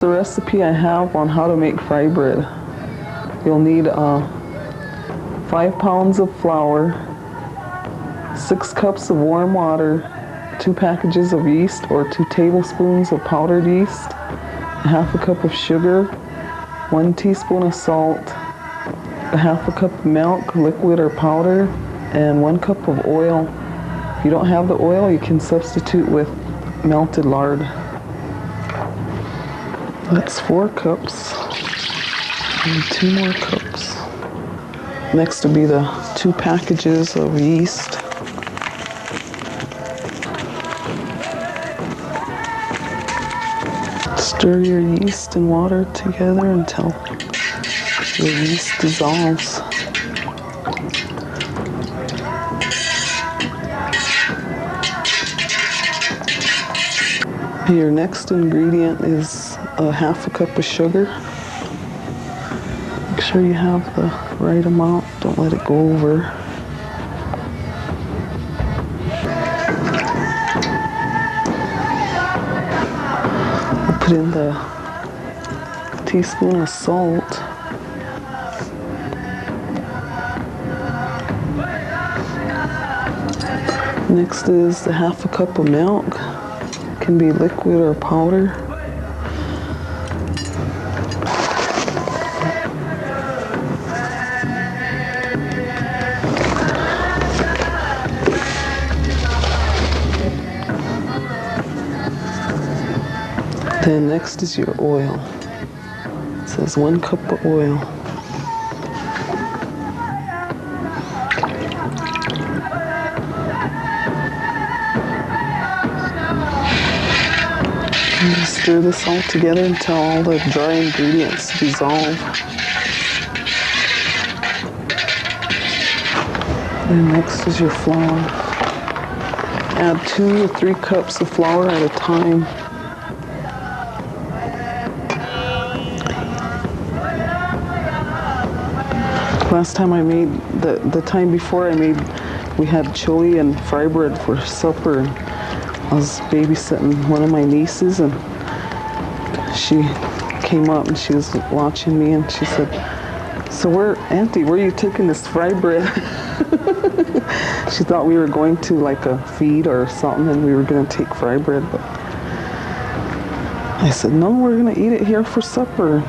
The recipe I have on how to make fry bread. You'll need 5 pounds of flour, 6 cups of warm water, 2 packages of yeast or 2 tablespoons of powdered yeast, ½ cup of sugar, 1 teaspoon of salt, ½ cup of milk, liquid or powder, and 1 cup of oil. If you don't have the oil, you can substitute with melted lard. That's 4 cups and 2 more cups. Next will be the 2 packages of yeast. Stir your yeast and water together until your yeast dissolves. Your next ingredient is ½ cup of sugar. Make sure you have the right amount, don't let it go over. I'll put in the teaspoon of salt. Next is the ½ cup of milk. It can be liquid or powder. Then next is your oil. It says 1 cup of oil. And just stir this all together until all the dry ingredients dissolve. And next is your flour. Add 2 to 3 cups of flour at a time. Last time I made, the time before I made, we had chili and fry bread for supper. I was babysitting one of my nieces and she came up and she was watching me and she said, "So Auntie, where are you taking this fry bread?" She thought we were going to like a feed or something and we were going to take fry bread. But I said, "No, we're going to eat it here for supper."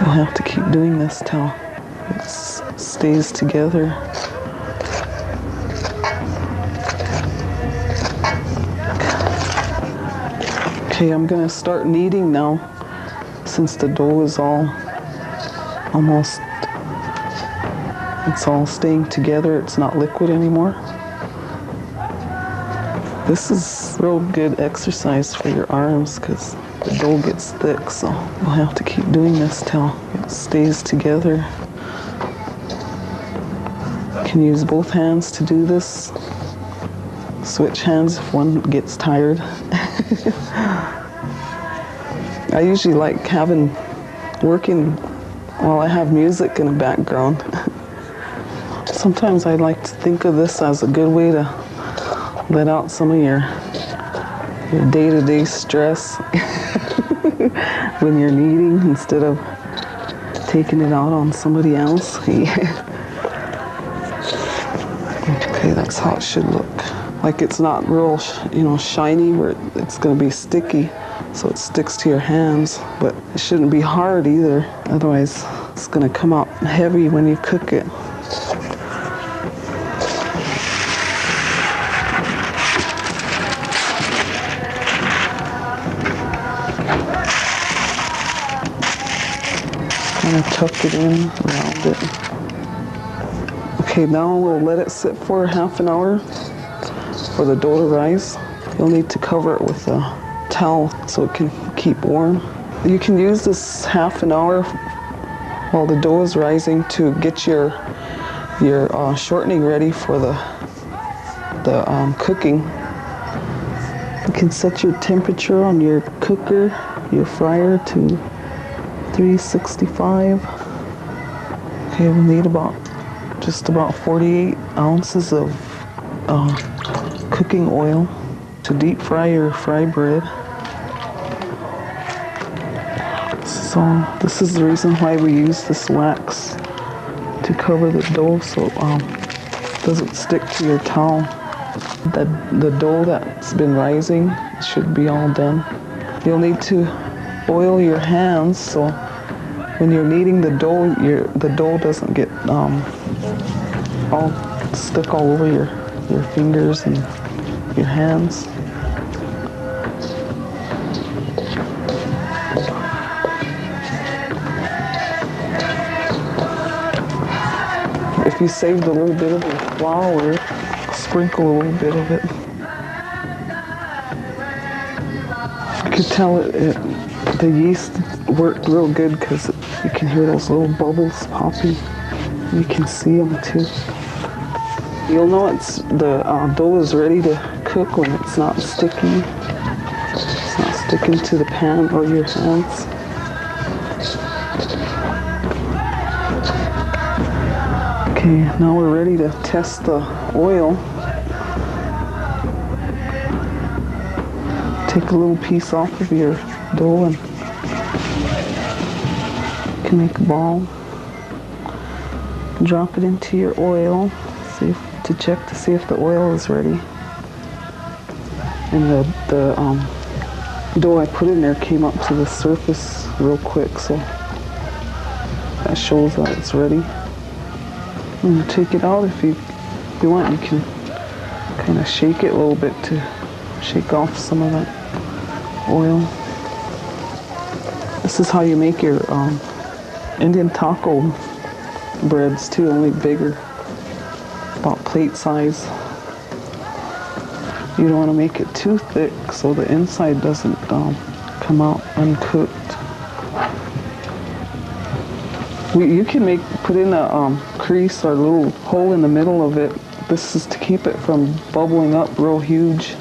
We'll have to keep doing this till it stays together. Okay, I'm gonna start kneading now since the dough is almost, it's all staying together. It's not liquid anymore. This is real good exercise for your arms because the dough gets thick, so we'll have to keep doing this till it stays together. You can use both hands to do this. Switch hands if one gets tired. I usually like working while I have music in the background. Sometimes I like to think of this as a good way to let out some of your day-to-day stress when you're kneading instead of taking it out on somebody else. Okay, that's how it should look. Like it's not real, shiny where it's going to be sticky, so it sticks to your hands. But it shouldn't be hard either, otherwise it's going to come out heavy when you cook it. Kind of tuck it in around it. Okay, now we'll let it sit for ½ an hour for the dough to rise. You'll need to cover it with a towel so it can keep warm. You can use this ½ an hour while the dough is rising to get your shortening ready for the cooking. You can set your temperature on your cooker, your fryer to 365. Okay, we'll need just about 48 ounces of cooking oil to deep fry your fry bread. So this is the reason why we use this wax to cover the dough so it doesn't stick to your towel. The dough that's been rising should be all done. You'll need to oil your hands so when you're kneading the dough, the dough doesn't get all stuck all over your fingers and your hands. If you saved a little bit of your flour, sprinkle a little bit of it. You could tell the yeast worked real good because you can hear those little bubbles popping. You can see them too. You'll know the dough is ready to cook when it's not sticky. It's not sticking to the pan or your hands. Okay, now we're ready to test the oil. Take a little piece off of your dough and you can make a ball. Drop it into your oil to check to see if the oil is ready. And the dough I put in there came up to the surface real quick, so that shows that it's ready. And you take it out if you want. You can kind of shake it a little bit to shake off some of that oil. This is how you make your Indian taco breads too, only bigger, about plate size. You don't want to make it too thick so the inside doesn't come out uncooked. You can put in a crease or a little hole in the middle of it. This is to keep it from bubbling up real huge,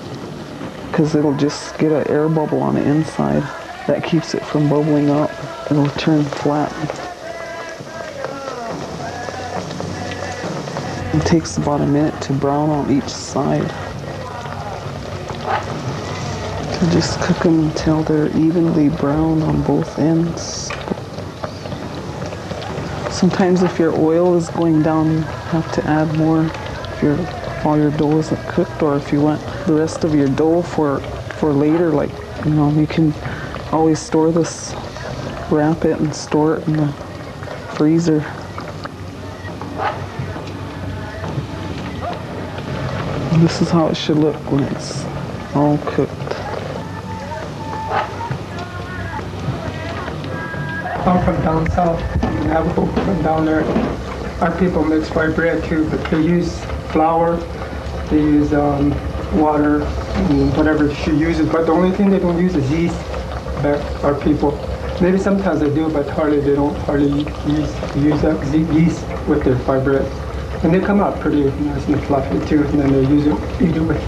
because it'll just get an air bubble on the inside. That keeps it from bubbling up. It'll turn flat. It takes about a minute to brown on each side. So just cook them until they're evenly browned on both ends. Sometimes if your oil is going down, you have to add more if all your dough isn't cooked, or if you want the rest of your dough for later, like, you can always store this, wrap it and store it in the freezer. And this is how it should look when it's all cooked. I'm from down south, Navajo, from down there. Our people mix fried bread too, but they use flour, they use water, and whatever she uses, but the only thing they don't use is yeast, our people. Maybe sometimes they do, but they don't hardly use that yeast with their fried bread. And they come out pretty nice and fluffy too, and then they eat it with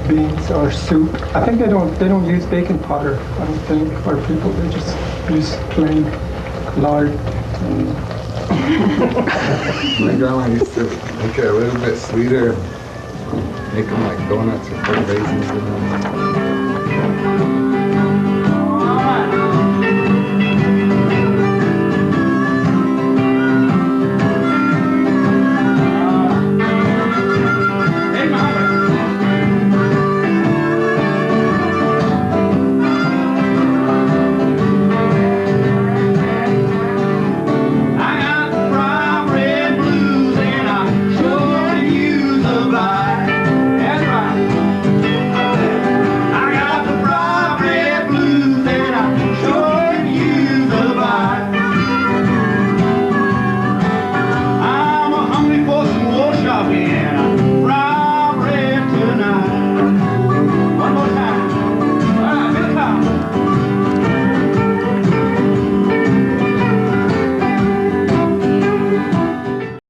beans or soup. I think they don't use baking powder, I don't think, our people. They just use plain lard. My grandma used to make it a little bit sweeter, make them like donuts or raisins in them.